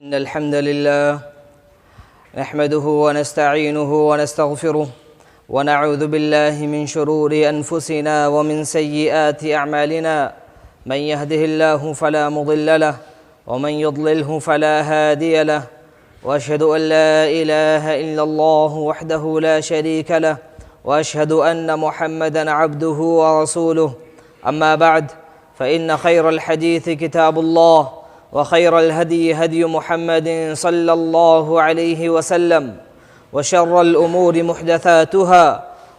इन्नल हम्दुलिल्लाह नहमदुहु व नस्तईनुहु व नस्तगफिरुह व नऊज़ु बिल्लाहि मिन शुरूरि अनफुसिना व मिन सय्यिआति अअमालिना मन यहदिहिल्लाहु फला मुदिल्ल लहु व मन युद्लिल्हु फला हादिय लहु व अशहदु अन ला इलाहा इल्लल्लाहु वहदहु ला शरीक लहु व अशहदु अन्न मुहम्मदन अब्दुहु व रसूलुहु अम्मा बअद फ़इन्न खैरल हदीस किताबुल्लाह व खैरल हदी हदी मुहम्मद सल्लल्लाहु अलैहि वसल्लम व शर्रल उमूरि मुहदसातुहा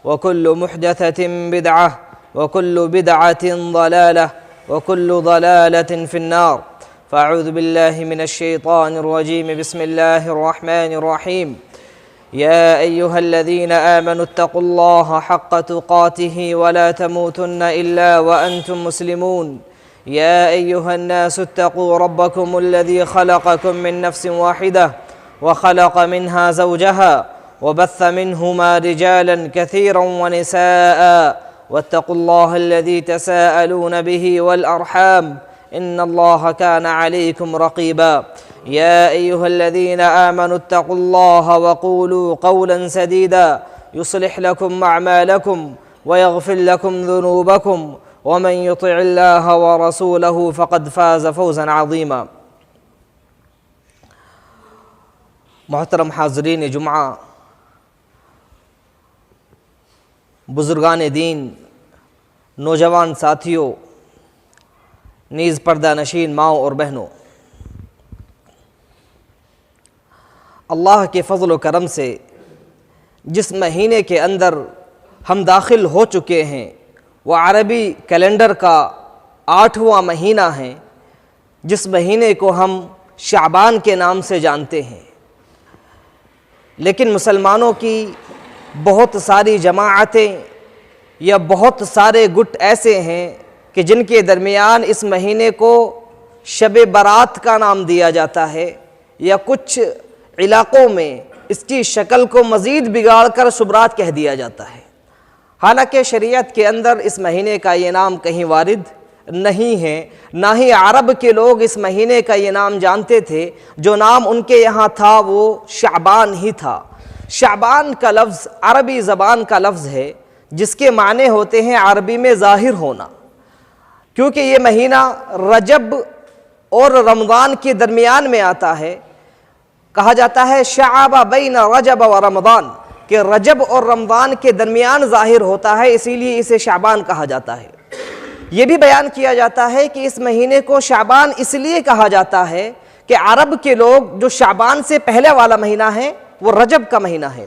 व कुल्लु मुहदसतिन बिदअह व कुल्लु बिदअतिन ज़लालह व कुल्लु ज़लालतिन फिन्नार फ़अऊज़ु बिल्लाहि मिनश शैतानिर रजीम बिस्मिल्लाहिर रहमानिर रहीम या अय्युहल्लज़ीना आमनुत्तक़ुल्लाहा हक़्क़ तुक़ातिहि व ला तमूतुन्ना इल्ला व अंतुम मुस्लिमून या अय्युहन्नासुत्तक़ू रब्बकुमुल्लज़ी ख़लक़कुम मिन नफ़्सिन वाहिदह व ख़लक़ मिन्हा ज़ौजहा व बस्स मिन्हुमा रिजालन कसीरन व निसाअ वत्तक़ुल्लाहल्लज़ी तसाअलून बिही वल अर्हाम इन्नल्लाहा कान अलैकुम रक़ीबा या अय्युहल्लज़ीना आमनुत्तक़ुल्लाहा व क़ूलू क़ौलन सदीदा युस्लिह लकुम अअमालकुम व यग़फ़िर लकुम ज़ुनूबकुम व मन युतिइल्लाह व रसूलहु फ़क़द फ़ाज़ फ़ौज़न अज़ीमा। मोहतरम हाज़रीन जुम्आ, बुज़ुर्गान दीन, नौजवान साथियों, नीज़ पर्दा नशीन माओ और बहनों, अल्लाह के फ़ज़ल व करम से जिस महीने के अंदर हम दाखिल हो चुके हैं वह अरबी कैलेंडर का 8वां महीना है, जिस महीने को हम शाबान के नाम से जानते हैं। लेकिन मुसलमानों की बहुत सारी जमाअतें या बहुत सारे गुट ऐसे हैं कि जिनके दरमियान इस महीने को शब बारात का नाम दिया जाता है, या कुछ इलाक़ों में इसकी शक्ल को मज़ीद बिगाड़ कर शुबरात कह दिया जाता है। हालांकि शरीयत के अंदर इस महीने का ये नाम कहीं वारिद नहीं है, ना ही अरब के लोग इस महीने का ये नाम जानते थे। जो नाम उनके यहाँ था वो शाबान ही था। शाबान का लफ्ज़ अरबी ज़बान का लफ्ज़ है जिसके माने होते हैं अरबी में ज़ाहिर होना, क्योंकि ये महीना रजब और रमज़ान के दरमियान में आता है। कहा जाता है शाअबा बैन रजब व रमज़ान, कि रजब और रमज़ान के दरमियान ज़ाहिर होता है, इसीलिए इसे शाबान कहा जाता है। ये भी बयान किया जाता है कि इस महीने को शाबान इसलिए कहा जाता है कि अरब के लोग जो शाबान से पहले वाला महीना है वो रजब का महीना है,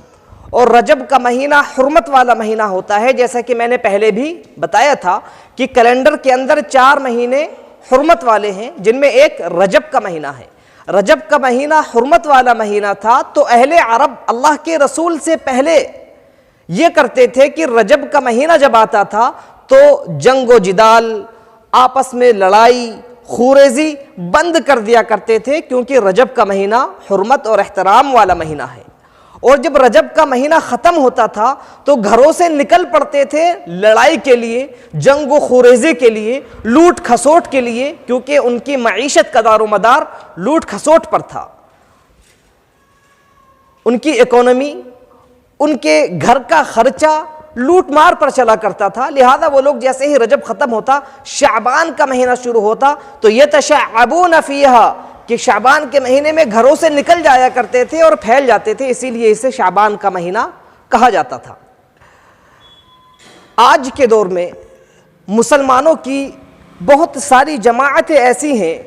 और रजब का महीना हुर्मत वाला महीना होता है। जैसा कि मैंने पहले भी बताया था कि कैलेंडर के अंदर 4 महीने हुर्मत वाले हैं, जिनमें एक रजब का महीना है। रजब का महीना हुर्मत वाला महीना था, तो अहले अरब अल्लाह के रसूल से पहले ये करते थे कि रजब का महीना जब आता था तो जंग व जिदाल, आपस में लड़ाई, खूरेजी बंद कर दिया करते थे, क्योंकि रजब का महीना हुर्मत और एहतराम वाला महीना है। और जब रजब का महीना ख़त्म होता था तो घरों से निकल पड़ते थे लड़ाई के लिए, जंग व खुरेज़े के लिए, लूट खसोट के लिए, क्योंकि उनकी मईशत का दारो मदार लूट खसोट पर था। उनकी इकोनॉमी, उनके घर का खर्चा लूट मार पर चला करता था। लिहाजा वो लोग जैसे ही रजब ख़त्म होता, शाबान का महीना शुरू होता, तो ये तशअबून फ़ीहा, कि शाबान के महीने में घरों से निकल जाया करते थे और फैल जाते थे, इसीलिए इसे शाबान का महीना कहा जाता था। आज के दौर में मुसलमानों की बहुत सारी जमाअतें ऐसी हैं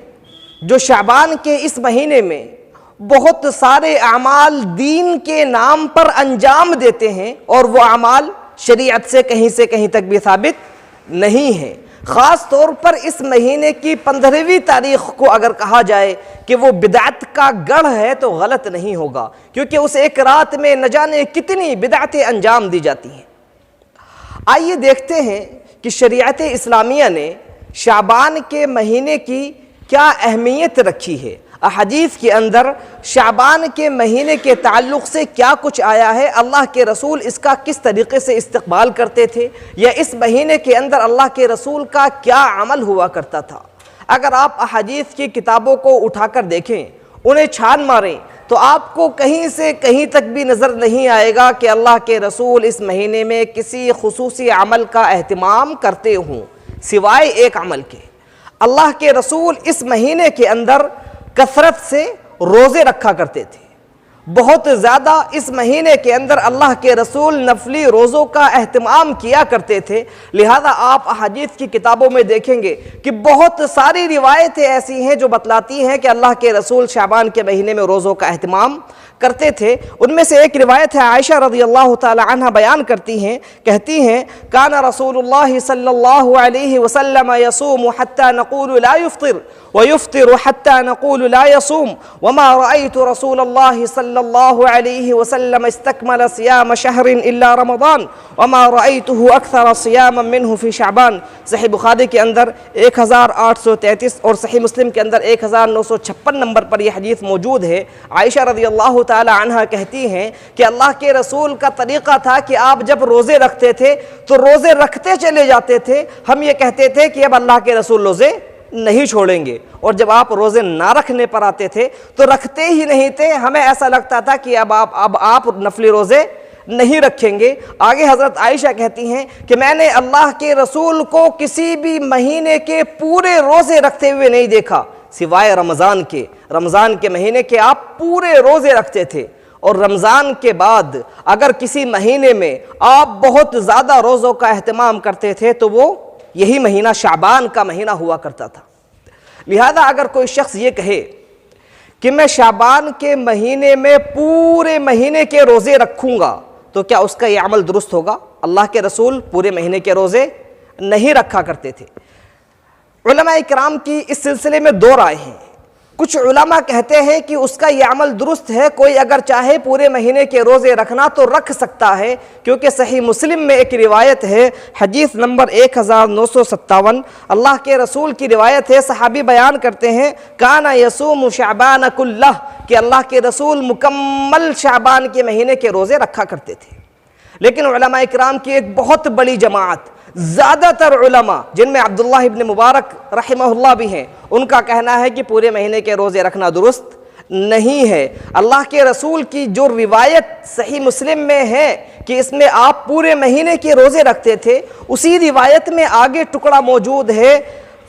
जो शाबान के इस महीने में बहुत सारे अमाल दीन के नाम पर अंजाम देते हैं, और वो अमाल शरीयत से कहीं तक भी साबित नहीं है। ख़ास तौर पर इस महीने की 15वीं तारीख़ को अगर कहा जाए कि वो बिदअत का गढ़ है तो गलत नहीं होगा, क्योंकि उस एक रात में न जाने कितनी बिदअतें अंजाम दी जाती हैं। आइए देखते हैं कि शरीयत इस्लामिया ने शाबान के महीने की क्या अहमियत रखी है। अहदीस के अंदर शाबान के महीने के ताल्लुक़ से क्या कुछ आया है, अल्लाह के रसूल इसका किस तरीक़े से इस्तक़बाल करते थे, या इस महीने के अंदर अल्लाह के रसूल का क्या अमल हुआ करता था। अगर आप अहादीस की किताबों को उठाकर देखें उन्हें छान मारें, तो आपको कहीं से कहीं तक भी नज़र नहीं आएगा कि अल्लाह के रसूल इस महीने में किसी खुसूसी अमल का एहतिमाम करते हों सिवाय एक अमल के। अल्लाह के रसूल इस महीने के अंदर कसरत से रोज़े रखा करते थे, बहुत ज़्यादा इस महीने के अंदर अल्लाह के रसूल नफली रोज़ों का अहतमाम किया करते थे। लिहाजा आप अहादीस की किताबों में देखेंगे कि बहुत सारी रिवायतें ऐसी हैं जो बतलाती हैं कि अल्लाह के रसूल शाबान के महीने में रोज़ों का अहतमाम करते थे। उनमें से एक रिवायत है, आयशा रज़ियल्लाहु ताला अन्हा बयान करती हैं, कहती हैं, काना रसूलुल्लाह सल्लल्लाहु अलैहि वसल्लम यसूमु हत्ता नक़ूलु ला युफ़्तिर व युफ़्तिरु हत्ता नक़ूलु ला यसूम वमा रअयतु रसूलल्लाह सल्लल्लाहु अलैहि वसल्लम इस्तकमल सियाम शहरिन इल्ला रमज़ान वमा रअयतुहु अक्सर सियामन मिन्हु फ़ी शअबान। सही बुखारी के अंदर 1833 और सही मुस्लिम के अंदर 1956 नंबर पर यह हदीस मौजूद है। आयशा रज़ियल्लाहु ताला अन्हा कहती हैं कि अल्लाह के रसूल का तरीक़ा था कि आप जब रोज़े रखते थे तो रोज़े रखते चले जाते थे। हम ये कहते थे कि अब अल्लाह के रसूल रोज़े नहीं छोड़ेंगे, और जब आप रोज़े ना रखने पर आते थे तो रखते ही नहीं थे। हमें ऐसा लगता था कि अब आप नफली रोज़े नहीं रखेंगे। आगे हज़रत आयशा कहती हैं कि मैंने अल्लाह के रसूल को किसी भी महीने के पूरे रोज़े रखते हुए नहीं देखा सिवाय रमज़ान के। रमज़ान के महीने के आप पूरे रोज़े रखते थे, और रमज़ान के बाद अगर किसी महीने में आप बहुत ज़्यादा रोज़ों का अहतमाम करते थे तो वो यही महीना शाबान का महीना हुआ करता था। लिहाजा अगर कोई शख्स ये कहे कि मैं शाबान के महीने में पूरे महीने के रोज़े रखूँगा, तो क्या उसका ये अमल दुरुस्त होगा? अल्लाह के रसूल पूरे महीने के रोज़े नहीं रखा करते थे। उलमा इकराम की इस सिलसिले में दो राय हैं। कुछ उलमा कहते हैं कि उसका यह अमल दुरुस्त है, कोई अगर चाहे पूरे महीने के रोज़े रखना तो रख सकता है, क्योंकि सही मुस्लिम में एक रिवायत है, हदीस नंबर 1957, अल्लाह के रसूल की रिवायत है। सहाबी बयान करते हैं, काना यसूमु शाबान कुल्लह, कि अल्लाह के रसूल मुकम्मल शाबान के महीने के रोज़े रखा करते थे। लेकिन उलमा इकराम की एक बहुत बड़ी जमात, ज़्यादातर उलमा जिनमें अब्दुल्लाह इब्न मुबारक रहमहुल्लाह भी हैं, उनका कहना है कि पूरे महीने के रोज़े रखना दुरुस्त नहीं है। अल्लाह के रसूल की जो रिवायत सही मुस्लिम में है कि इसमें आप पूरे महीने के रोज़े रखते थे, उसी रिवायत में आगे टुकड़ा मौजूद है।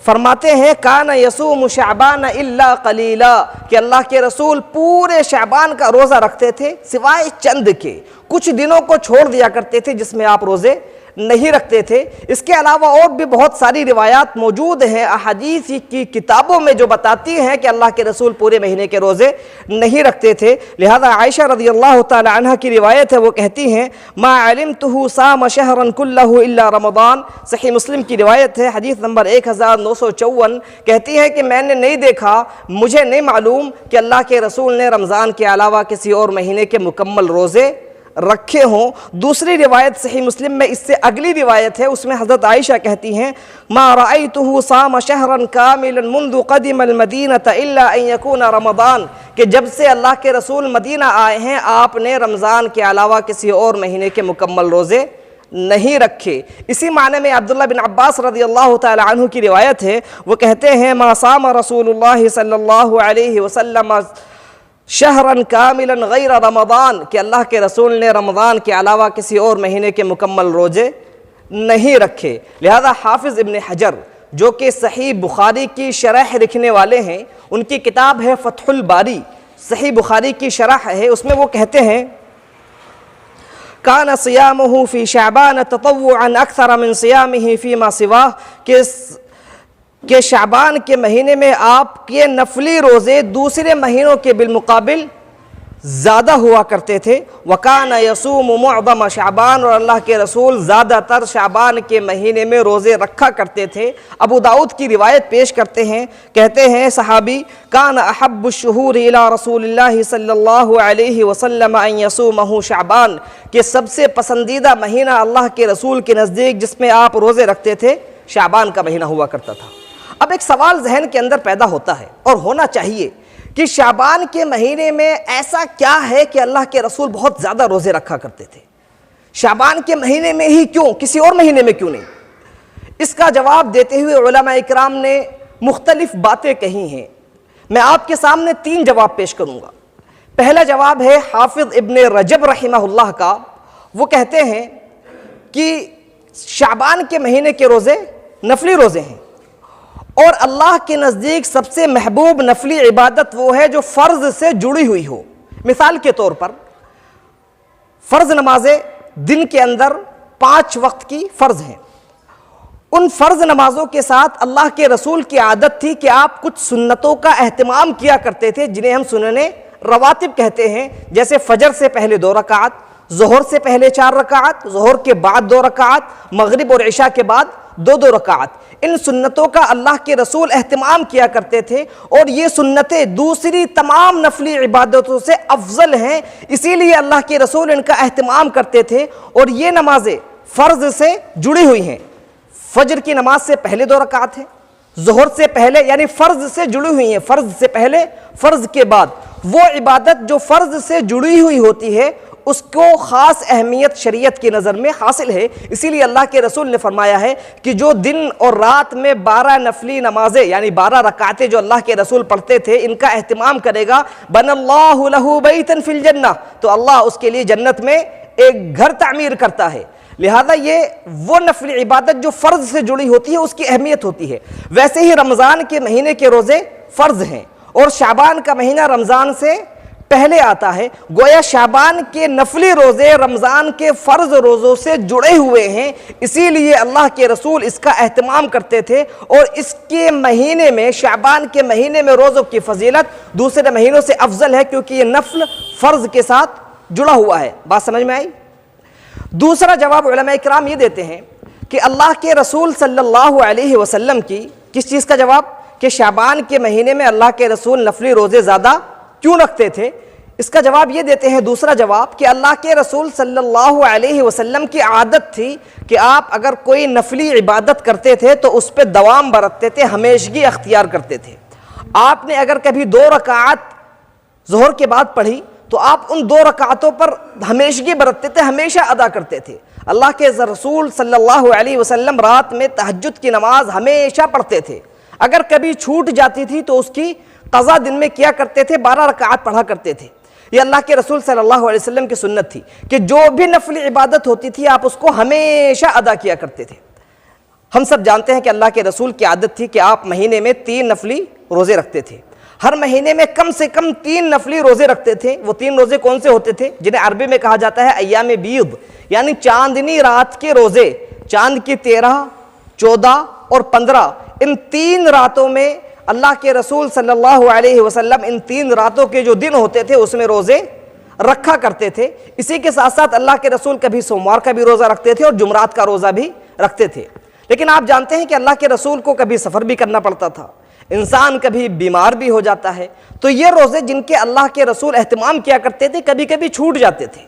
फरमाते हैं, काना यसूम शाबान इल्ला कलीला, कि अल्लाह के रसूल पूरे शाबान का रोज़ा रखते थे सिवाय चंद के, कुछ दिनों को छोड़ दिया करते थे जिसमें आप रोज़े नहीं रखते थे। इसके अलावा और भी बहुत सारी रिवायात मौजूद हैं अहादीस की किताबों में जो बताती हैं कि अल्लाह के रसूल पूरे महीने के रोज़े नहीं रखते थे। लिहाजा आयशा रज़ियल्लाहु ताला अन्हा की रिवायत है, वो कहती हैं, मा अलिमतुहु साम शहरन कुल्लहु इल्ला रमज़ान। सही मुस्लिम की रिवायत है, हदीस नंबर 1954, कहती है कि मैंने नहीं देखा, मुझे नहीं मालूम कि अल्लाह के रसूल ने रमज़ान के अलावा किसी और महीने के मुकम्मल रोज़े रखे हों। दूसरी रिवायत सही मुस्लिम में इससे अगली रिवायत है, उसमें हज़रत आयशा कहती हैं, मा रअयतुहु साम शहरन कामिलन मुंदु क़दिमल मदीनता इल्ला अन यकूना रमज़ान, कि जब से अल्लाह के रसूल मदीना आए हैं आपने रमज़ान के अलावा किसी और महीने के मुकम्मल रोज़े नहीं रखे। इसी माने में अब्दुल्लाह बिन अब्बास रज़ियल्लाहु ताला अन्हु की रिवायत है, वो कहते हैं, मा साम रसूलुल्लाह सल्लल्लाहु अलैहि वसल्लम शहरन कामिलन गैर रमज़ान, कि अल्लाह के रसूल ने रमज़ान के अलावा किसी और महीने के मुकम्मल रोज़े नहीं रखे। लिहाजा हाफिज़ इब्न हजर जो कि सही बुखारी की शरह लिखने वाले हैं, उनकी किताब है फ़थुल बारी, सही बुखारी की शरह है, उसमें वो कहते हैं, कान सियामुहु फ़ी शाबान ततव्वुअन अक्सर मिन सियामिही फ़ीमा सिवाह, के शाबान के महीने में आपके नफली रोज़े दूसरे महीनों के बिलमुकाबिल ज़्यादा हुआ करते थे। वकान यसूम मुअज़म शाबान, और अल्लाह के रसूल ज़्यादातर शाबान के महीने में रोज़े रखा करते थे। अबू दाऊद की रिवायत पेश करते हैं, कहते हैं सहाबी, कान अहब्बुश्शुहूर इला रसूलिल्लाहि सल्लल्लाहु अलैहि वसल्लम अन यसूमहु शाबान, कि सबसे पसंदीदा महीना अल्लाह के रसूल के नज़दीक जिसमें आप रोज़े रखते थे शाबान का महीना हुआ करता था। अब एक सवाल जहन के अंदर पैदा होता है, और होना चाहिए, कि शाबान के महीने में ऐसा क्या है कि अल्लाह के रसूल बहुत ज़्यादा रोज़े रखा करते थे? शाबान के महीने में ही क्यों, किसी और महीने में क्यों नहीं? इसका जवाब देते हुए उलमा इकराम ने मुख्तलिफ बातें कही हैं। मैं आपके सामने 3 जवाब पेश करूंगा। पहला जवाब है हाफिज इब्ने रजब रहमहुल्लाह का। वो कहते हैं कि शाबान के महीने के रोज़े नफली रोज़े हैं और अल्लाह के नज़दीक सबसे महबूब नफली इबादत वो है जो फ़र्ज़ से जुड़ी हुई हो। मिसाल के तौर पर फ़र्ज़ नमाजें दिन के अंदर 5 वक्त की फ़र्ज़ हैं। उन फ़र्ज़ नमाज़ों के साथ अल्लाह के रसूल की आदत थी कि आप कुछ सुन्नतों का अहतमाम किया करते थे, जिन्हें हम सुनने रवातिब कहते हैं। जैसे फ़जर से पहले 2 रकात, ज़ोहर से पहले 4 रकात, ज़ोहर के बाद 2 रकात, मगरिब और इशा के बाद 2-2 रकात। इन सुन्नतों का अल्लाह के रसूल अहतमाम किया करते थे और ये सुन्नतें दूसरी तमाम नफली इबादतों से अफजल हैं, इसीलिए अल्लाह के रसूल इनका अहतमाम करते थे। और ये नमाजें फ़र्ज़ से जुड़ी हुई हैं। फजर की नमाज से पहले 2 रकात है, ज़ोहर से पहले, यानी फ़र्ज़ से जुड़ी हुई हैं। फ़र्ज़ से पहले, फ़र्ज़ के बाद। वो इबादत जो फ़र्ज़ से जुड़ी हुई होती है उसको ख़ास अहमियत शरीयत की नज़र में हासिल है। इसीलिए अल्लाह के रसूल ने फरमाया है कि जो दिन और रात में 12 नफली नमाजें यानी 12 रकातें जो अल्लाह के रसूल पढ़ते थे, इनका अहतमाम करेगा, बनल्लाहु लहू बैतन फिल जन्नह, तो अल्लाह उसके लिए जन्नत में एक घर तामीर करता है। लिहाजा ये वो नफली इबादत जो फ़र्ज़ से जुड़ी होती है उसकी अहमियत होती है। वैसे ही रमज़ान के महीने के रोज़े फ़र्ज़ हैं और शाबान का महीना रमज़ान से पहले आता है। गोया शाबान के नफली रोज़े रमज़ान के फ़र्ज़ रोज़ों से जुड़े हुए हैं, इसीलिए अल्लाह के रसूल इसका अहतमाम करते थे। और इसके महीने में, शाबान के महीने में रोज़ों की फजीलत दूसरे महीनों से अफजल है, क्योंकि ये नफल फ़र्ज़ के साथ जुड़ा हुआ है। बात समझ में आई? दूसरा जवाब उलमा इकराम ये देते हैं कि अल्लाह के रसूल सल्लल्लाहु अलैहि वसल्लम की किस चीज़ का जवाब, कि शाबान के महीने में अल्लाह के रसूल नफली रोज़े ज़्यादा क्यों रखते थे। इसका जवाब ये देते हैं, दूसरा जवाब, कि अल्लाह के रसूल सल्लल्लाहु अलैहि वसल्लम की आदत थी कि आप अगर कोई नफली इबादत करते थे तो उस पर दवाम बरतते थे, हमेशगी अख्तियार करते थे। आपने अगर कभी 2 रकात ज़ोहर के बाद पढ़ी तो आप उन 2 रकातों पर हमेशगी बरतते थे, हमेशा अदा करते थे। अल्लाह के रसूल सल्लल्लाहु अलैहि वसल्लम रात में तहज्जुद की नमाज हमेशा पढ़ते थे। अगर कभी छूट जाती थी तो उसकी क़ज़ा दिन में किया करते थे, 12 रकात पढ़ा करते थे। ये अल्लाह के रसूल सल्लल्लाहु अलैहि वसल्लम की सुन्नत थी कि जो भी नफली इबादत होती थी आप उसको हमेशा अदा किया करते थे। हम सब जानते हैं कि अल्लाह के रसूल की आदत थी कि आप महीने में 3 नफली रोज़े रखते थे। हर महीने में कम से कम 3 नफली रोज़े रखते थे। वो 3 रोज़े कौन से होते थे, जिन्हें अरबी में कहा जाता है अय्याम बीद, यानी चांदनी रात के रोज़े। चांद की 13, 14 और 15, इन 3 रातों में अल्लाह के रसूल सल्लल्लाहु अलैहि वसल्लम इन 3 रातों के जो दिन होते थे उसमें रोज़े रखा करते थे। इसी के साथ साथ अल्लाह के रसूल कभी सोमवार का भी रोज़ा रखते थे और जुमरात का रोज़ा भी रखते थे। लेकिन आप जानते हैं कि अल्लाह के रसूल को कभी सफ़र भी करना पड़ता था, इंसान कभी बीमार भी हो जाता है, तो ये रोज़े जिनके अल्लाह के रसूल एहतमाम किया करते थे कभी कभी छूट जाते थे।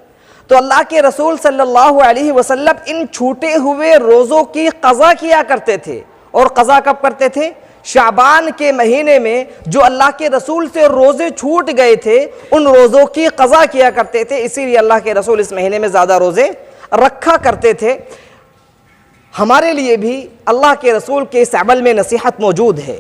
तो अल्लाह के रसूल सल्लल्लाहु अलैहि वसल्लम इन छूटे हुए रोज़ों की क़ज़ा किया करते थे। और क़ज़ा कब करते थे? शाबान के महीने में जो अल्लाह के रसूल से रोज़े छूट गए थे उन रोज़ों की क़ज़ा किया करते थे। इसीलिए अल्लाह के रसूल इस महीने में ज़्यादा रोज़े रखा करते थे। हमारे लिए भी अल्लाह के रसूल के इस अमल में नसीहत मौजूद है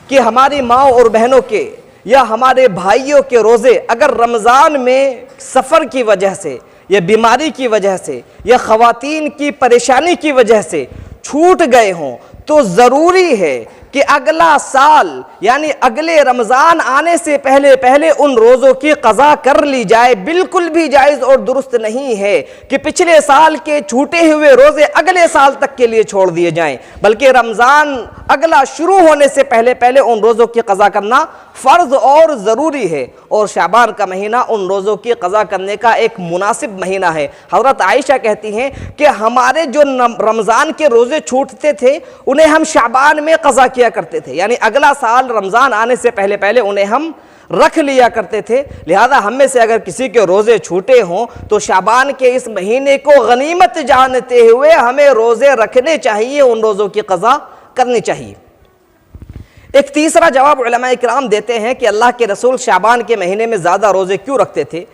कि हमारी माँ और बहनों के या हमारे भाइयों के रोज़े अगर रमज़ान में सफ़र की वजह से या बीमारी की वजह से या ख़वातीन की परेशानी की वजह से छूट गए हों तो ज़रूरी है कि अगला साल यानी अगले रमज़ान आने से पहले पहले उन रोज़ों की क़ज़ा कर ली जाए। बिल्कुल भी जायज़ और दुरुस्त नहीं है कि पिछले साल के छूटे हुए रोज़े अगले साल तक के लिए छोड़ दिए जाएं, बल्कि रमज़ान अगला शुरू होने से पहले पहले उन रोज़ों की क़ज़ा करना फ़र्ज़ और ज़रूरी है। और शाबान का महीना उन रोज़ों की क़ज़ा करने का एक मुनासिब महीना है। हज़रत आयशा कहती हैं कि हमारे जो रमज़ान के रोज़े छूटते थे उन्हें हम शाबान में क़ज़ा किया करते थे, यानी अगला साल रमज़ान आने से पहले पहले उन्हें हम रख लिया करते थे। लिहाजा हम में से अगर किसी के रोज़े छूटे हों तो शाबान के इस महीने को गनीमत जानते हुए हमें रोज़े रखने चाहिए, उन रोज़ों की क़ज़ा करनी चाहिए। एक तीसरा जवाब उलमा इकराम देते हैं कि अल्लाह के रसूल शाबान के महीने में ज़्यादा रोज़े क्यों रखते थे।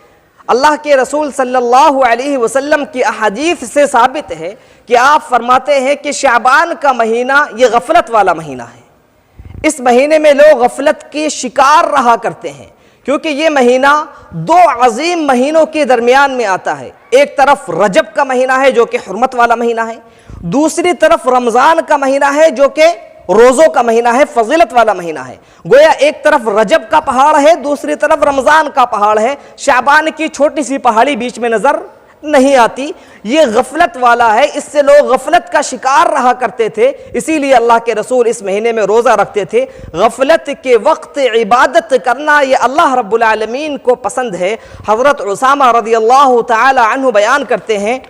अल्लाह के रसूल सल्लल्लाहु अलैहि वसल्लम की अहादीस से साबित है कि आप फरमाते हैं कि शाबान का महीना ये गफलत वाला महीना है। इस महीने में लोग गफलत के शिकार रहा करते हैं, क्योंकि ये महीना दो अजीम महीनों के दरमियान में आता है। एक तरफ रजब का महीना है जो कि हुर्मत वाला महीना है, दूसरी तरफ रमज़ान का महीना है जो कि रोज़ों का महीना है, फजीलत वाला महीना है। गोया एक तरफ रजब का पहाड़ है, दूसरी तरफ रमज़ान का पहाड़ है, शाबान की छोटी सी पहाड़ी बीच में नज़र नहीं आती। ये गफलत वाला है, इससे लोग गफलत का शिकार रहा करते थे। इसीलिए अल्लाह के रसूल इस महीने में रोज़ा रखते थे। गफलत के वक्त इबादत करना ये अल्लाह रब्बुल आलमीन को पसंद है। हज़रत उसामा रज़ियल्लाहु तआला अन्हु बयान करते हैं,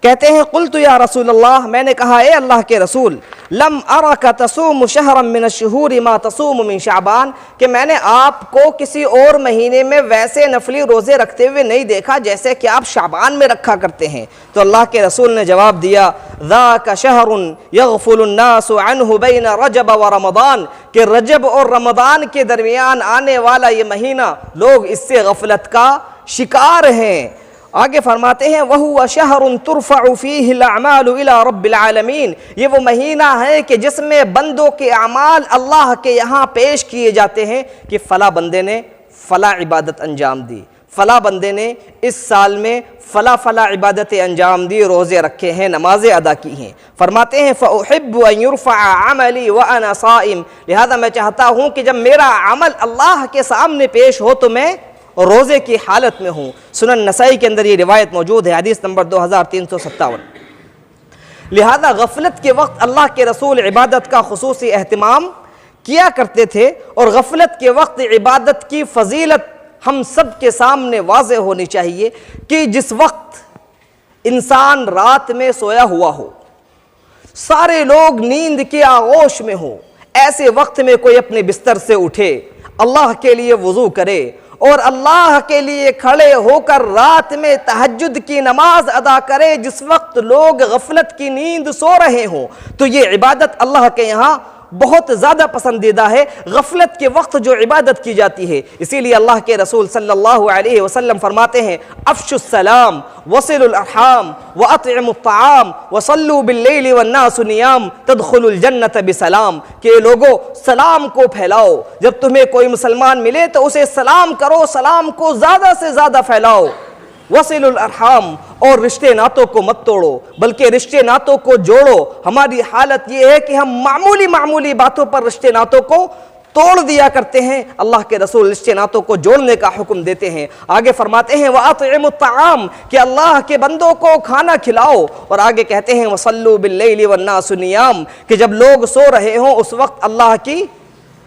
कहते हैं कुल्तु या रसूल अल्लाह, मैंने कहा ए अल्लाह के रसूल, लम अरका तसूम शहरम मिन अश्शुहूर मा तसूम मिन शाबान, कि मैंने आपको किसी और महीने में वैसे नफली रोज़े रखते हुए नहीं देखा जैसे कि आप शाबान में रखा करते हैं। तो अल्लाह के रसूल ने जवाब दिया, ज़ाका शहरुन यग़फ़ुलु अन्नासु अन्हु बैन रजब व रमज़ान, कि रजब और रमज़ान के दरमियान आने वाला ये महीना लोग इससे गफलत का शिकार हैं। आगे फरमाते हैं, वहुव शहरुन तुरफ़अु फ़ीहिल अअमालु इला रब्बिल आलमीन, ये वो महीना है कि जिसमें बंदों के अमाल अल्लाह के यहाँ पेश किए जाते हैं कि फ़ला बंदे ने फ़ला इबादत अंजाम दी, फ़ला बंदे ने इस साल में फ़ला फ़ला इबादतें अंजाम दी, रोज़े रखे हैं, नमाज़ें अदा की हैं। फरमाते हैं, फ़उहिब्बु अन युरफ़अ अमली व अना साइम, लिहाजा मैं चाहता हूँ कि जब मेरा अमल अल्लाह के सामने पेश हो तो मैं रोज़े की हालत में हूँ। सुनन नसाई के अंदर ये रिवायत मौजूद है, हदीस नंबर 2357। लिहाजा गफलत के वक्त अल्लाह के रसूल इबादत का खुसूसी एहतिमाम किया करते थे, और गफलत के वक्त इबादत की फजीलत हम सब के सामने वाज़े होनी चाहिए कि जिस वक्त इंसान रात में सोया हुआ हो, सारे लोग नींद के आगोश में हो, ऐसे वक्त में कोई अपने बिस्तर से उठे, अल्लाह के लिए वज़ू करे और अल्लाह के लिए खड़े होकर रात में तहज्जुद की नमाज अदा करे, जिस वक्त लोग गफलत की नींद सो रहे हों, तो ये इबादत अल्लाह के यहाँ बहुत ज़्यादा पसंदीदा है। गफलत के वक्त जो इबादत की जाती है, इसीलिए अल्लाह के रसूल सल्लल्लाहु अलैहि वसल्लम फरमाते हैं, अफ़शुस सलाम वसिलुल अरहाम व अतइमुत ताआम व सल्लू बिल्लैलि वन्नासु नियाम तदखुलुल जन्नत बिसलाम, कि लोगों सलाम को फैलाओ, जब तुम्हें कोई मुसलमान मिले तो उसे सलाम करो, सलाम को ज़्यादा से ज़्यादा फैलाओ। वसिलुल अरहाम, और रिश्ते नातों को मत तोड़ो बल्कि रिश्ते नातों को जोड़ो। हमारी हालत यह है कि हम मामूली मामूली बातों पर रिश्ते नातों को तोड़ दिया करते हैं। अल्लाह के रसूल रिश्ते नातों को जोड़ने का हुक्म देते हैं। आगे फरमाते हैं, वअतइमुत ताआम, कि अल्लाह के बंदों को खाना खिलाओ, और आगे कहते हैं, वसल्लू बिल्लैलि वन्नासु नियाम, कि जब लोग सो रहे हों उस वक्त अल्लाह की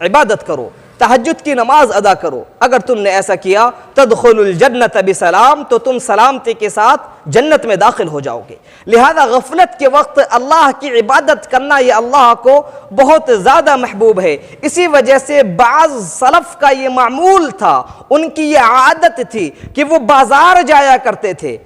इबादत करो, तहज्जुद की नमाज अदा करो। अगर तुमने ऐसा किया तदखुलुल जन्नत बिसलाम, तो तुम सलामती के साथ जन्नत में दाखिल हो जाओगे। लिहाजा गफलत के वक्त अल्लाह की इबादत करना ये अल्लाह को बहुत ज़्यादा महबूब है। इसी वजह से बाज़ सलफ़ का ये मामूल था, उनकी ये आदत थी कि वो बाज़ार जाया करते थे,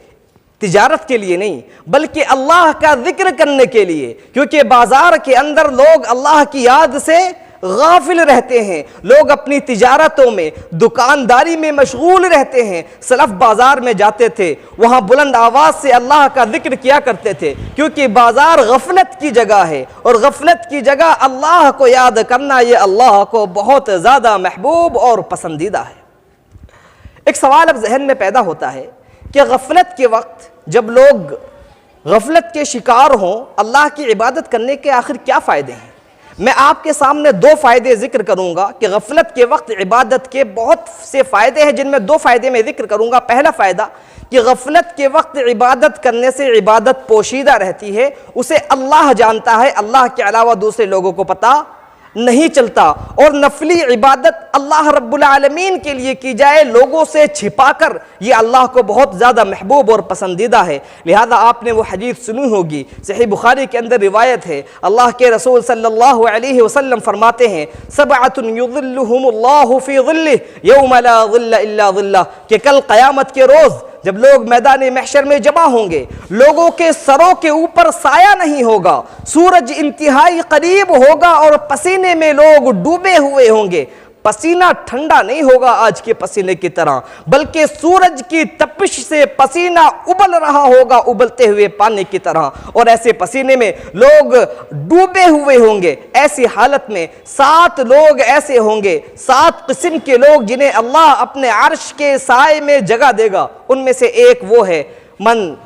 तिजारत के लिए नहीं बल्कि अल्लाह का जिक्र करने के लिए, क्योंकि बाज़ार के अंदर लोग अल्लाह की याद से गाफिल रहते हैं, लोग अपनी तिजारतों में दुकानदारी में मशगूल रहते हैं। सलफ बाजार में जाते थे, वहाँ बुलंद आवाज़ से अल्लाह का जिक्र किया करते थे, क्योंकि बाजार गफलत की जगह है और गफलत की जगह अल्लाह को याद करना ये अल्लाह को बहुत ज़्यादा महबूब और पसंदीदा है। एक सवाल अब जहन में पैदा होता है कि गफलत के वक्त जब लोग गफलत के शिकार हों, अल्लाह की इबादत करने के आखिर क्या फ़ायदे हैं। मैं आपके सामने दो फ़ायदे जिक्र करूंगा कि गफलत के वक्त इबादत के बहुत से फ़ायदे हैं, जिनमें दो फ़ायदे मैं जिक्र करूंगा। पहला फ़ायदा कि गफलत के वक्त इबादत करने से इबादत पोशीदा रहती है, उसे अल्लाह जानता है, अल्लाह के अलावा दूसरे लोगों को पता नहीं चलता। और नफली इबादत अल्लाह रब्बुल आलमीन के लिए की जाए लोगों से छिपाकर, ये अल्लाह को बहुत ज़्यादा महबूब और पसंदीदा है। लिहाजा आपने वो हदीस सुनी होगी, सही बुखारी के अंदर रिवायत है, अल्लाह के रसूल सल्लल्लाहु अलैहि वसल्लम फरमाते हैं, सबअतुन युज़िल्लुहुमुल्लाहु फ़ी ज़िल्लिहि यौम ला ज़िल्ला इल्ला ज़िल्लह, कि कल क़यामत के रोज़ जब लोग मैदान महशर में जमा होंगे, लोगों के सरों के ऊपर साया नहीं होगा, सूरज इंतहाई करीब होगा और पसीने में लोग डूबे हुए होंगे, पसीना ठंडा नहीं होगा आज के पसीने की तरह, बल्कि सूरज की तपिश से पसीना उबल रहा होगा उबलते हुए पानी की तरह, और ऐसे पसीने में लोग डूबे हुए होंगे। ऐसी हालत में 7 लोग ऐसे होंगे, 7 किस्म के लोग जिन्हें अल्लाह अपने अर्श के साए में जगह देगा। उनमें से एक वो है मन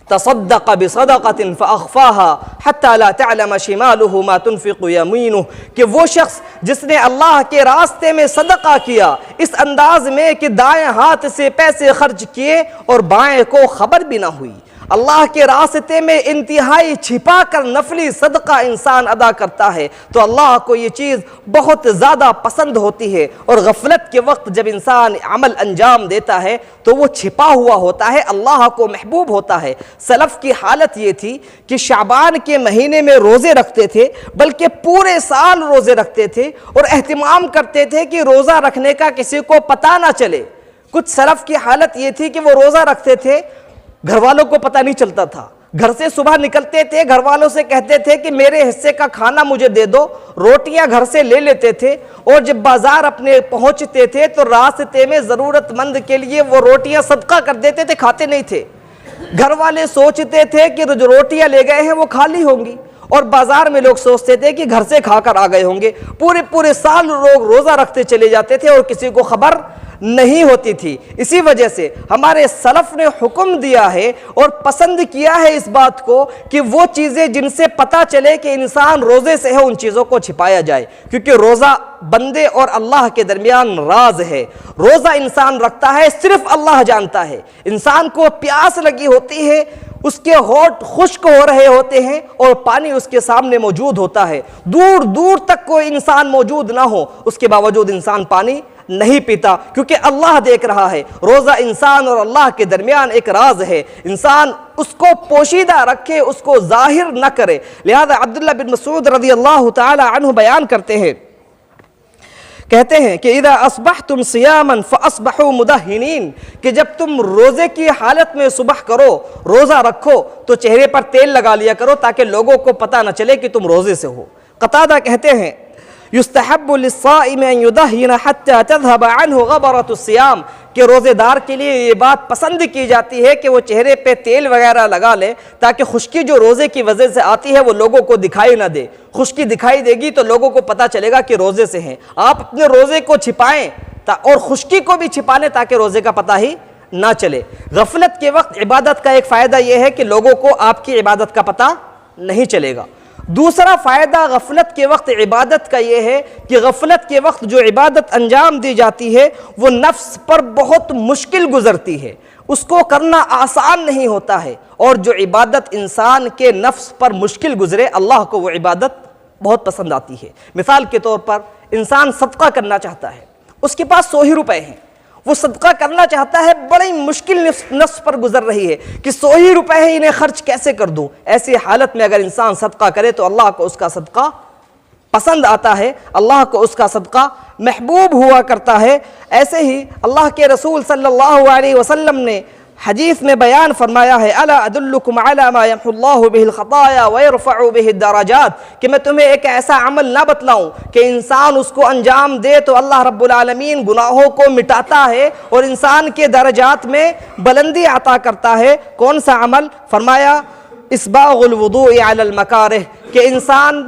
तसद्दक़ बिसदक़तिन फ़अख़फ़ाहा हत्ता ला तअलम शिमालुहु मा तुनफ़िक़ु यमीनुहु, कि वो शख्स जिसने अल्लाह के रास्ते में सदका किया इस अंदाज में कि दाएं हाथ से पैसे खर्च किए और बाएं को खबर भी ना हुई। अल्लाह के रास्ते में इंतहाई छिपा कर नफली सदका इंसान अदा करता है तो अल्लाह को ये चीज़ बहुत ज़्यादा पसंद होती है। और गफलत के वक्त जब इंसान अमल अंजाम देता है तो वो छिपा हुआ होता है, अल्लाह को महबूब होता है। सलफ़ की हालत ये थी कि शाबान के महीने में रोज़े रखते थे, बल्कि पूरे साल रोज़े रखते थे और एहतिमाम करते थे कि रोज़ा रखने का किसी को पता ना चले। कुछ सलफ़ की हालत ये थी कि वो रोज़ा रखते थे, घर वालों को पता नहीं चलता था। घर से सुबह निकलते थे, घर वालों से कहते थे कि मेरे हिस्से का खाना मुझे दे दो, रोटियां घर से ले लेते थे, और जब बाजार अपने पहुंचते थे तो रास्ते में ज़रूरतमंद के लिए वो रोटियां सदका कर देते थे, खाते नहीं थे। घर वाले सोचते थे कि जो रोटियां ले गए हैं वो खाली होंगी, और बाजार में लोग सोचते थे कि घर से खाकर आ गए होंगे। पूरे पूरे साल लोग रोज़ा रखते चले जाते थे और किसी को खबर नहीं होती थी। इसी वजह से हमारे सलफ ने हुक्म दिया है और पसंद किया है इस बात को कि वो चीज़ें जिनसे पता चले कि इंसान रोज़े से है उन चीज़ों को छिपाया जाए, क्योंकि रोज़ा बंदे और अल्लाह के दरमियान राज है। रोज़ा इंसान रखता है सिर्फ अल्लाह जानता है। इंसान को प्यास लगी होती है, उसके होंठ खुश्क हो रहे होते हैं और पानी उसके सामने मौजूद होता है, दूर दूर तक कोई इंसान मौजूद ना हो, उसके बावजूद इंसान पानी नहीं पीता, क्योंकि अल्लाह देख रहा है। रोज़ा इंसान और अल्लाह के दरमियान एक राज है, इंसान उसको पोशीदा रखे, उसको जाहिर न करे। लिहाजा अब्दुल्लाह बिन मसूद रज़ी अल्लाह तआला अन्हु बयान करते हैं, कहते हैं कि इज़ा अस्बहतुम सियामन फ़अस्बहू मुदहिनीन, कि जब तुम रोज़े की हालत में सुबह करो, रोज़ा रखो, तो चेहरे पर तेल लगा लिया करो ताकि लोगों को पता न चले कि तुम रोज़े से हो। क़तादा कहते हैं युस्तहब्बु लिस्साइम अन युदहिन हत्ता तज़हब अन्हु गबरतुस सियाम, कि रोज़ेदार के लिए ये बात पसंद की जाती है कि वो चेहरे पे तेल वगैरह लगा ले ताकि खुश्की जो रोज़े की वजह से आती है वो लोगों को दिखाई ना दे। खुश्की दिखाई देगी तो लोगों को पता चलेगा कि रोज़े से हैं। आप अपने रोज़े को छिपाएं और खुश्की को भी छिपा लें ताकि रोज़े का पता ही ना चले। गफलत के वक्त इबादत का एक फ़ायदा यह है कि लोगों को आपकी इबादत का पता नहीं चलेगा। दूसरा फ़ायदा गफलत के वक्त इबादत का यह है कि गफलत के वक्त जो इबादत अंजाम दी जाती है वो नफ्स पर बहुत मुश्किल गुजरती है, उसको करना आसान नहीं होता है। और जो इबादत इंसान के नफ्स पर मुश्किल गुजरे, अल्लाह को वो इबादत बहुत पसंद आती है। मिसाल के तौर पर इंसान सदका करना चाहता है, उसके पास 100 ही रुपए हैं, वो सदका करना चाहता है, बड़ी मुश्किल नफ्स पर गुजर रही है कि 100 ही रुपए है, इन्हें खर्च कैसे कर दूं। ऐसी हालत में अगर इंसान सदका करे तो अल्लाह को उसका सदका पसंद आता है, अल्लाह को उसका सदका महबूब हुआ करता है। ऐसे ही अल्लाह के रसूल सल्लल्लाहु अलैहि वसल्लम ने हदीस में बयान फरमाया है, अला अदुल्लुकुम अला मा यम्हुल्लाहु बिहिल खताया व यरफउ बिहिद दराजात, कि मैं तुम्हें एक ऐसा अमल ना बतलाऊं कि इंसान उसको अंजाम दे तो अल्लाह रब्बुल आलमीन गुनाहों को मिटाता है और इंसान के दर्जात में बुलंदी अता करता है। कौन सा अमल? फरमाया इस्बागुल वुदूइ अलल मकारिह, कि इंसान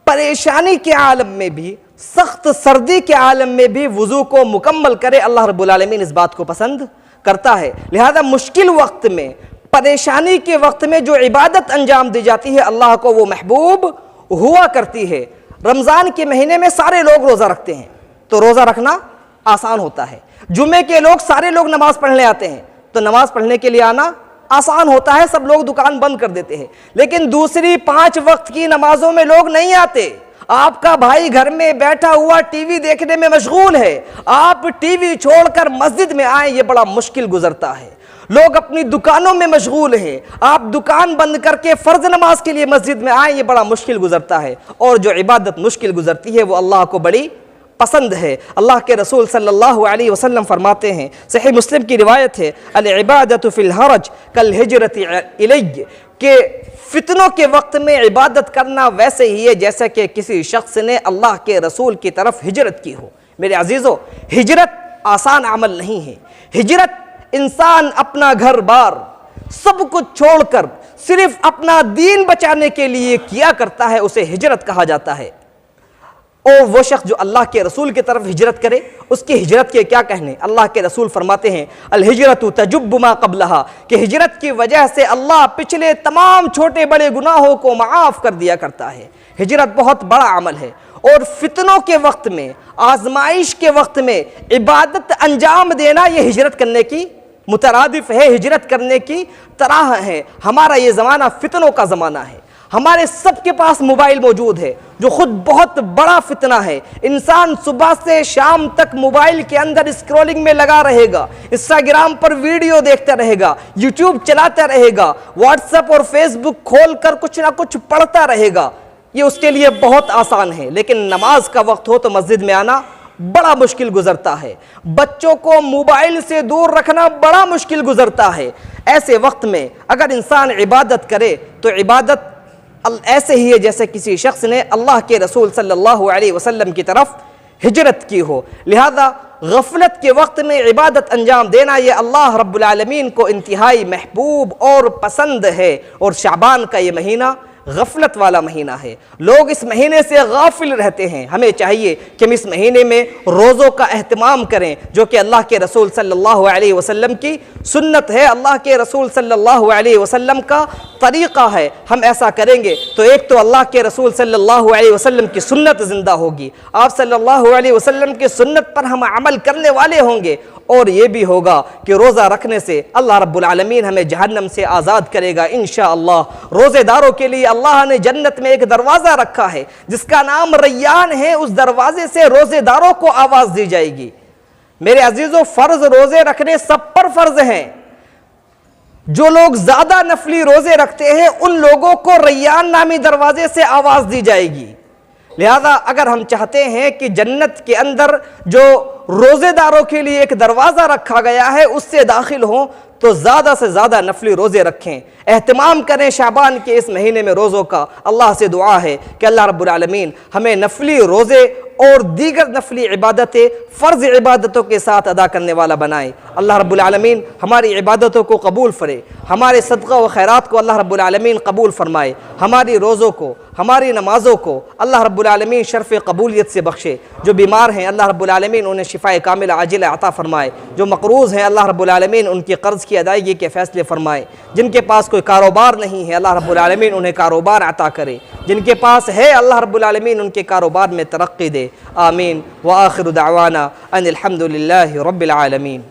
परेशानी के आलम में भी, सख्त सर्दी के आलम में भी वुजू को मुकम्मल करे। अल्लाह रब्बुल आलमीन इस बात को पसंद करता है। लिहाजा मुश्किल वक्त में, परेशानी के वक्त में जो इबादत अंजाम दी जाती है अल्लाह को वो महबूब हुआ करती है। रमज़ान के महीने में सारे लोग रोज़ा रखते हैं तो रोज़ा रखना आसान होता है। जुमे के लोग सारे लोग नमाज पढ़ने आते हैं तो नमाज पढ़ने के लिए आना आसान होता है, सब लोग दुकान बंद कर देते हैं। लेकिन दूसरी 5 वक्त की नमाजों में लोग नहीं आते। आपका भाई घर में बैठा हुआ टीवी देखने में मशगूल है, आप टीवी छोड़कर मस्जिद में आए, ये बड़ा मुश्किल गुजरता है। लोग अपनी दुकानों में मशगूल हैं, आप दुकान बंद करके फर्ज नमाज के लिए मस्जिद में आए, ये बड़ा मुश्किल गुजरता है। और जो इबादत मुश्किल गुजरती है वो अल्लाह को बड़ी पसंद है। अल्लाह के रसूल सल्लल्लाहु अलैहि वसल्लम फरमाते हैं, सही मुस्लिम की रिवायत है, अल इबादतु फिल हरज कल हिजरति इलैय, के फितनों के वक्त में इबादत करना वैसे ही है जैसे कि किसी शख्स ने अल्लाह के रसूल की तरफ हिजरत की हो। मेरे अजीज़ों, हिजरत आसान अमल नहीं है। हिजरत इंसान अपना घर बार सब कुछ छोड़कर सिर्फ अपना दीन बचाने के लिए किया करता है, उसे हिजरत कहा जाता है। और वो शख्स जो अल्लाह के रसूल की तरफ हिजरत करे, उसकी हिजरत के क्या कहने। अल्लाह के रसूल फरमाते हैं अल हिजरतु तजुब्बु मा क़ब्लहा, कि हिजरत की वजह से अल्लाह पिछले तमाम छोटे बड़े गुनाहों को माफ़ कर दिया करता है। हिजरत बहुत बड़ा अमल है और फितनों के वक्त में, आजमाइश के वक्त में इबादत अंजाम देना यह हिजरत करने की मुतरादिफ है, हिजरत करने की तरह है। हमारा ये ज़माना फितनों का ज़माना है। हमारे सबके पास मोबाइल मौजूद है जो खुद बहुत बड़ा फितना है। इंसान सुबह से शाम तक मोबाइल के अंदर स्क्रॉलिंग में लगा रहेगा, इंस्टाग्राम पर वीडियो देखता रहेगा, यूट्यूब चलाता रहेगा, व्हाट्सएप और फेसबुक खोलकर कुछ ना कुछ पढ़ता रहेगा। ये उसके लिए बहुत आसान है, लेकिन नमाज का वक्त हो तो मस्जिद में आना बड़ा मुश्किल गुजरता है। बच्चों को मोबाइल से दूर रखना बड़ा मुश्किल गुजरता है। ऐसे वक्त में अगर इंसान इबादत करे तो इबादत ऐसे ही है जैसे किसी शख्स ने अल्लाह के रसूल सल्लल्लाहु अलैहि वसल्लम की तरफ हिजरत की हो। लिहाजा गफलत के वक्त में इबादत अंजाम देना यह अल्लाह रब्बुल आलमीन को इंतहाई महबूब और पसंद है। और शाबान का ये महीना गफलत वाला महीना है। लोग इस महीने से गाफिल रहते हैं। हमें चाहिए कि हम इस महीने में रोज़ों का एहतमाम करें, जो कि अल्लाह के रसूल सल्लल्लाहु अलैहि वसल्लम की सुन्नत है, अल्लाह के रसूल सल्लल्लाहु अलैहि वसल्लम का तरीक़ा है। हम ऐसा करेंगे तो एक तो अल्लाह के रसूल सल्लल्लाहु अलैहि वसल्लम की सुन्नत ज़िंदा होगी, आप सल्लल्लाहु अलैहि वसल्लम की सुन्नत पर हम अमल करने वाले होंगे, और ये भी होगा कि रोज़ा रखने से अल्लाह रब्बुल आलमीन हमें जहन्नम से आज़ाद करेगा इंशाअल्लाह। रोज़ेदारों के लिए अल्लाह ने जन्नत में एक दरवाज़ा रखा है जिसका नाम रैयान है। उस दरवाजे से रोज़ेदारों को आवाज़ दी जाएगी। मेरे अजीज़ों, फ़र्ज़ रोज़े रखने सब पर फ़र्ज़ हैं। जो लोग ज़्यादा नफली रोज़े रखते हैं उन लोगों को रैयान नामी दरवाजे से आवाज़ दी जाएगी। लिहाजा अगर हम चाहते हैं कि जन्नत के अंदर जो रोज़ेदारों के लिए एक दरवाज़ा रखा गया है उससे दाखिल हों तो ज़्यादा से ज़्यादा नफली रोज़े रखें, एहतमाम करें शाबान के इस महीने में रोज़ों का। अल्लाह से दुआ है कि अल्लाह रब्बुल आलमीन हमें नफली रोज़े और दीगर नफली इबादतें फ़र्ज़ इबादतों के साथ अदा करने वाला बनाए। अल्लाह रब्बुल आलमीन हमारी इबादतों को कबूल फरे, हमारे सदक़ा व खैरात को अल्लाह रब्बुल आलमीन कबूल फरमाए, हमारी रोज़ों को, हमारी नमाज़ों को अल्लाह रब्बुल आलमीन शर्फ़ कबूलियत से बख्शे। जो बीमार हैं अल्लाह रब्बुल आलमीन उन्हें शिफ़ाए कामिला आजिला अता फ़रमाए। जो मक़रूज़ हैं अल्लाह रब्बुल आलमीन उनकी क़र्ज़ की अदायगी के फ़ैसले फ़रमाए। जिनके पास कोई कारोबार नहीं है अल्लाह रब्बुल आलमीन उन्हें कारोबार अता करे। जिनके पास है अल्लाह रब्बुल आलमीन उनके कारोबार में तरक्की दे। आमीन व आखिरु दावाना अनिल हम्दुलिल्लाहि रब्बिल आलमीन।